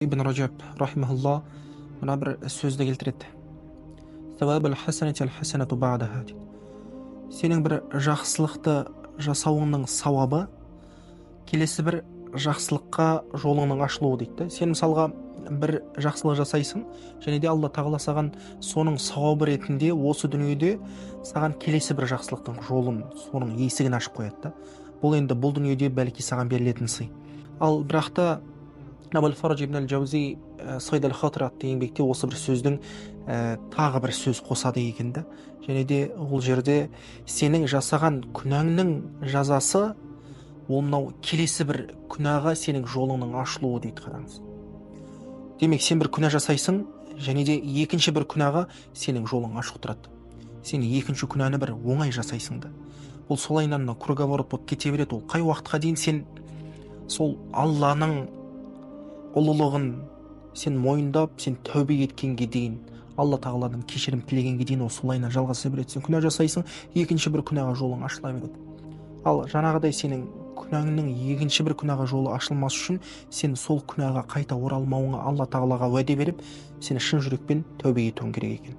Ibn Rajab rahimahullah мына бір сөзді келтіреді. Сауабул хасанати аль-хасанату ба'даха дейді. Сенің бір жақсылықты жасауыңның сауабы келесі бір жақсылыққа жолыңның ашылуы дейді. Сен мысалға бір жақсылық жасайсың, және де Алла тағала саған соның сауабы ретінде осы дүниеде саған келесі бір жақсылықтың жолын, соның есігін ашып қояды. Бұл енді бұл дүниеде бәлки саған берілетін сый. Ал бірақ та Абул Фараж ибн аль-Джаузи Сайд аль-Хатыр атты еңбекте осы бір сөздің тағы бір сөз қосады екен да. Және де ол жерде сенің жасаған күнәңнің жазасы ол мынау келесі бір күнәға сенің жолыңның ашылуы дейді, қараңыз. Демек сен бір күнә жасайсың, және де екінші бір күнәға сенің жолың ашық тұрады. Сен екінші күнәні бір оңай жасайсың да. Ол солайынан круговорот болып кете береді. Ол қай уақытқа дейін сен сол Алланың ұлылығын сен мойындап, сен тәубе еткенге дейін, Алла тағаладан кешірім тілегенге дейін ол солайынан жалғаса береді. Сен күнә жасайсың, екінші бір күнәға жолың ашыла береді. Ал жаңағыдай сенің күнәңнің екінші бір күнәға жолы ашылмас үшін сен сол күнәға қайта оралмауыңа Алла тағалаға уәде беріп, сені шын жүрекпен тәубе етуің керек екен.